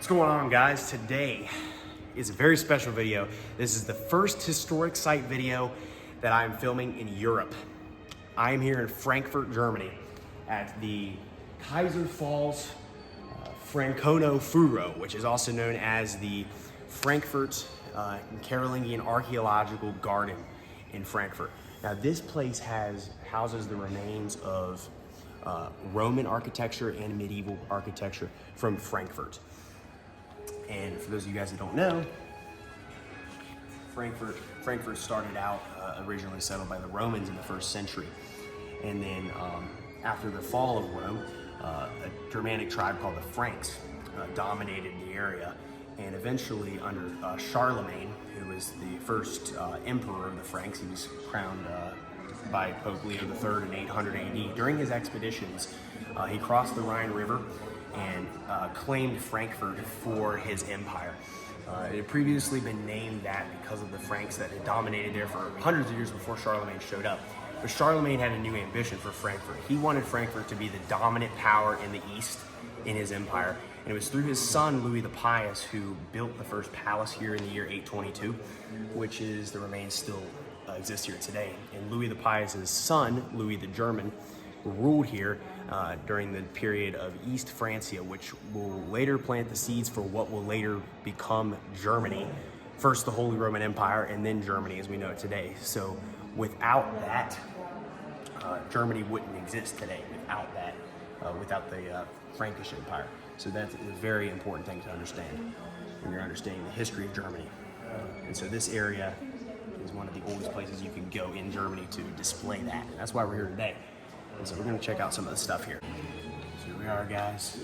What's going on, guys? Today is a very special video. This is the first historic site video that I'm filming in Europe. I am here in Frankfurt, Germany at the Kaiser Falls Frankono-Furo, which is also known as the Frankfurt Carolingian Archaeological Garden in Frankfurt. Now this place houses the remains of Roman architecture and medieval architecture from Frankfurt. And for those of you guys that don't know, Frankfurt started out originally settled by the Romans in the 1st century. And then after the fall of Rome, a Germanic tribe called the Franks dominated the area. And eventually under Charlemagne, who was the first emperor of the Franks, he was crowned by Pope Leo III in 800 AD. During his expeditions, he crossed the Rhine River and claimed Frankfurt for his empire. It had previously been named that because of the Franks that had dominated there for hundreds of years before Charlemagne showed up. But Charlemagne had a new ambition for Frankfurt. He wanted Frankfurt to be the dominant power in the East in his empire. And it was through his son, Louis the Pious, who built the first palace here in the year 822, which is the remains still exist here today. And Louis the Pious's son, Louis the German, ruled here during the period of East Francia, which will later plant the seeds for what will later become Germany. First the Holy Roman Empire, and then Germany as we know it today. So without that, Germany wouldn't exist today. Without the Frankish Empire. So that's a very important thing to understand when you're understanding the history of Germany. And so this area is one of the oldest places you can go in Germany to display that. And that's why we're here today. And so we're going to check out some of the stuff here. So here we are, guys.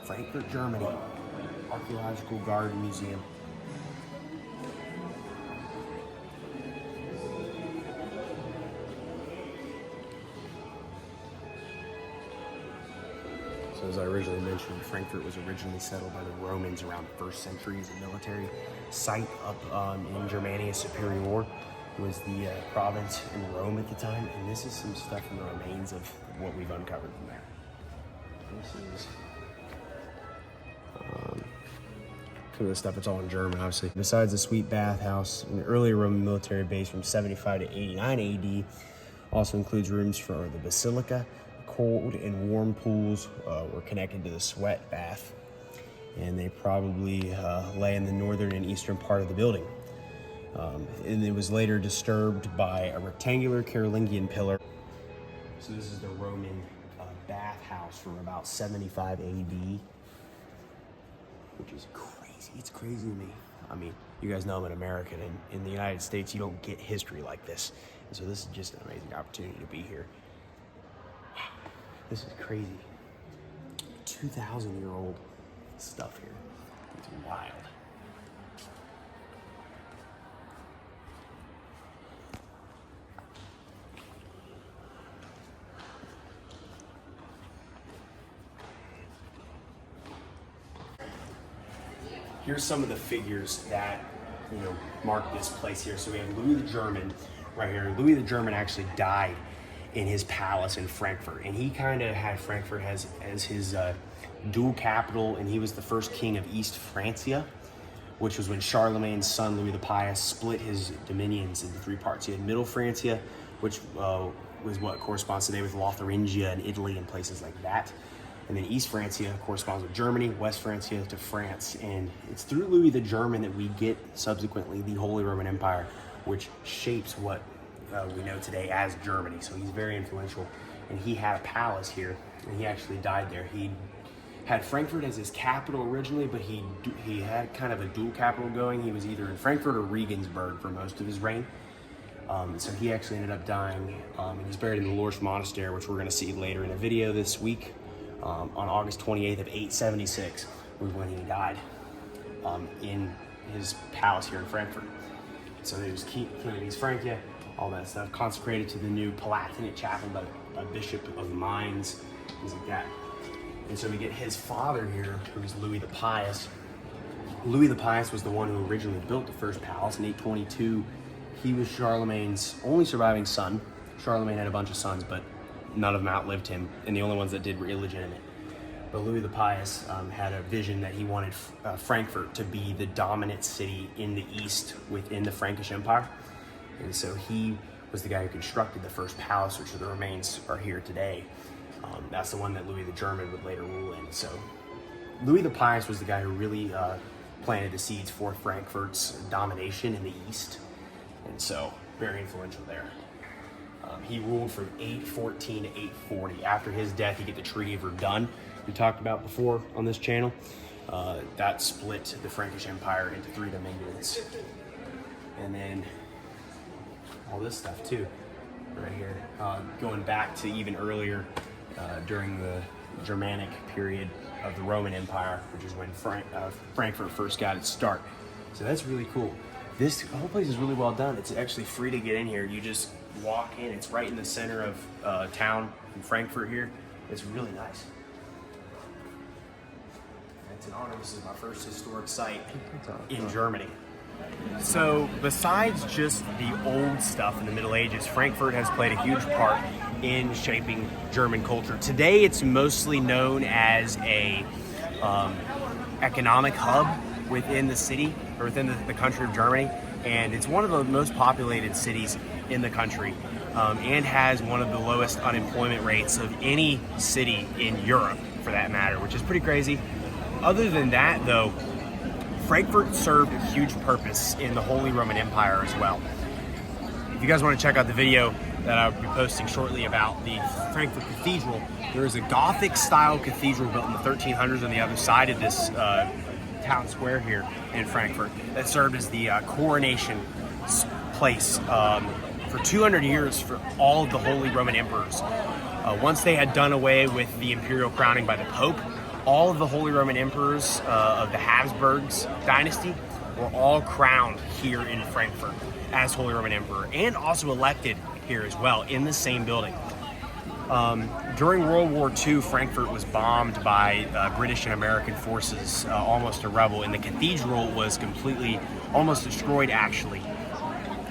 Frankfurt, Germany. Archaeological Garden Museum. So as I originally mentioned, Frankfurt was originally settled by the Romans around the 1st century as a military site up in Germania Superior. Was the province in Rome at the time, and this is some stuff from the remains of what we've uncovered from there. This is some of the stuff. It's all in German, obviously. Besides the sweet bathhouse, an earlier Roman military base from 75 to 89 AD also includes rooms for the basilica. Cold and warm pools were connected to the sweat bath, and they probably lay in the northern and eastern part of the building. And it was later disturbed by a rectangular Carolingian pillar. So this is the Roman bathhouse from about 75 AD, which is crazy. It's crazy to me. I mean, you guys know I'm an American, and in the United States, you don't get history like this. And so this is just an amazing opportunity to be here. Wow, this is crazy. 2,000-year-old stuff here. It's wild. Here's some of the figures that, mark this place here. So we have Louis the German right here. Louis the German actually died in his palace in Frankfurt, and he kind of had Frankfurt as his dual capital, and he was the first king of East Francia, which was when Charlemagne's son Louis the Pious split his dominions into 3 parts. He had Middle Francia, which was what corresponds today with Lotharingia and Italy and places like that. And then East Francia corresponds with Germany, West Francia to France. And it's through Louis the German that we get subsequently the Holy Roman Empire, which shapes what we know today as Germany. So he's very influential. And he had a palace here, and he actually died there. He had Frankfurt as his capital originally, but he had kind of a dual capital going. He was either in Frankfurt or Regensburg for most of his reign. So he actually ended up dying. And he's buried in the Lorsch Monastery, which we're going to see later in a video this week. On August 28th of 876 was when he died in his palace here in Frankfurt. So he was king of East Francia, all that stuff, consecrated to the new Palatinate chapel by Bishop of Mainz, things like that. And so we get his father here, who's Louis the Pious. Louis the Pious was the one who originally built the first palace in 822. He was Charlemagne's only surviving son. Charlemagne had a bunch of sons, but none of them outlived him, and the only ones that did were illegitimate. But Louis the Pious had a vision that he wanted Frankfurt to be the dominant city in the east within the Frankish Empire. And so he was the guy who constructed the first palace, which the remains are here today. That's the one that Louis the German would later rule in. So Louis the Pious was the guy who really planted the seeds for Frankfurt's domination in the east. And so very influential there. He ruled from 814 to 840. After his death, you get the Treaty of Verdun we talked about before on this channel. That split the Frankish Empire into 3 dominions. And then all this stuff too, right here. Going back to even earlier during the Germanic period of the Roman Empire, which is when Frankfurt first got its start. So that's really cool. This whole place is really well done. It's actually free to get in here. You just walk in. It's right in the center of town in Frankfurt here. It's really nice. It's an honor. This is my first historic site in Germany. So besides just the old stuff in the Middle Ages, Frankfurt has played a huge part in shaping German culture. Today it's mostly known as a economic hub within the city, or within the country of Germany, and it's one of the most populated cities in the country, and has one of the lowest unemployment rates of any city in Europe, for that matter, which is pretty crazy. Other than that, though, Frankfurt served a huge purpose in the Holy Roman Empire as well. If you guys want to check out the video that I'll be posting shortly about the Frankfurt Cathedral, there is a Gothic-style cathedral built in the 1300s on the other side of this town square here in Frankfurt that served as the coronation place for 200 years for all of the Holy Roman Emperors. Once they had done away with the imperial crowning by the Pope, all of the Holy Roman Emperors of the Habsburgs dynasty were all crowned here in Frankfurt as Holy Roman Emperor, and also elected here as well in the same building. During World War II, Frankfurt was bombed by British and American forces, almost a rebel, and the cathedral was completely, almost destroyed actually.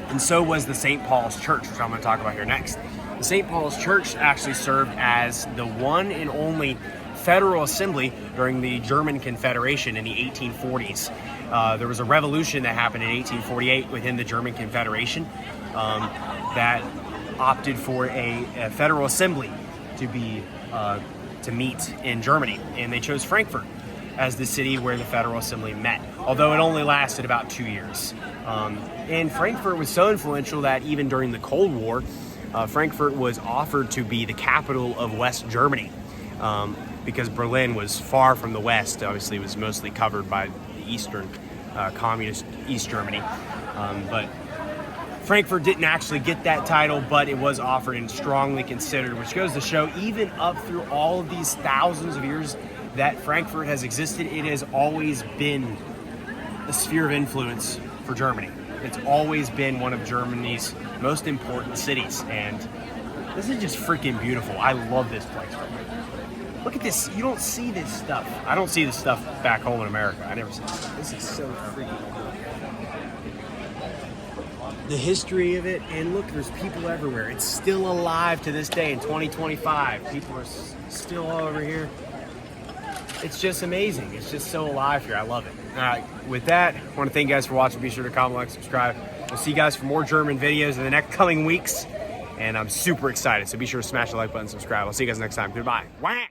And so was the St. Paul's Church, which I'm going to talk about here next. The St. Paul's Church actually served as the one and only federal assembly during the German Confederation in the 1840s. There was a revolution that happened in 1848 within the German Confederation that opted for a federal assembly to meet in Germany, and they chose Frankfurt as the city where the federal assembly met, although it only lasted about 2 years. And Frankfurt was so influential that even during the Cold War, Frankfurt was offered to be the capital of West Germany, because Berlin was far from the West. Obviously, it was mostly covered by the Eastern communist East Germany, but Frankfurt didn't actually get that title, but it was offered and strongly considered, which goes to show even up through all of these thousands of years that Frankfurt has existed, it has always been a sphere of influence for Germany. It's always been one of Germany's most important cities, and this is just freaking beautiful. I love this place right here. Look at this. You don't see this stuff. I don't see this stuff back home in America. I never see this stuff. This is so freaking cool. The history of it, and look, there's people everywhere. It's still alive to this day in 2025. People are still all over here. It's just amazing. It's just so alive here. I love it. All right, with that, I want to thank you guys for watching. Be sure to comment, like, subscribe. We'll see you guys for more German videos in the next coming weeks, and I'm super excited. So be sure to smash the like button, subscribe. I'll see you guys next time. Goodbye. Wah!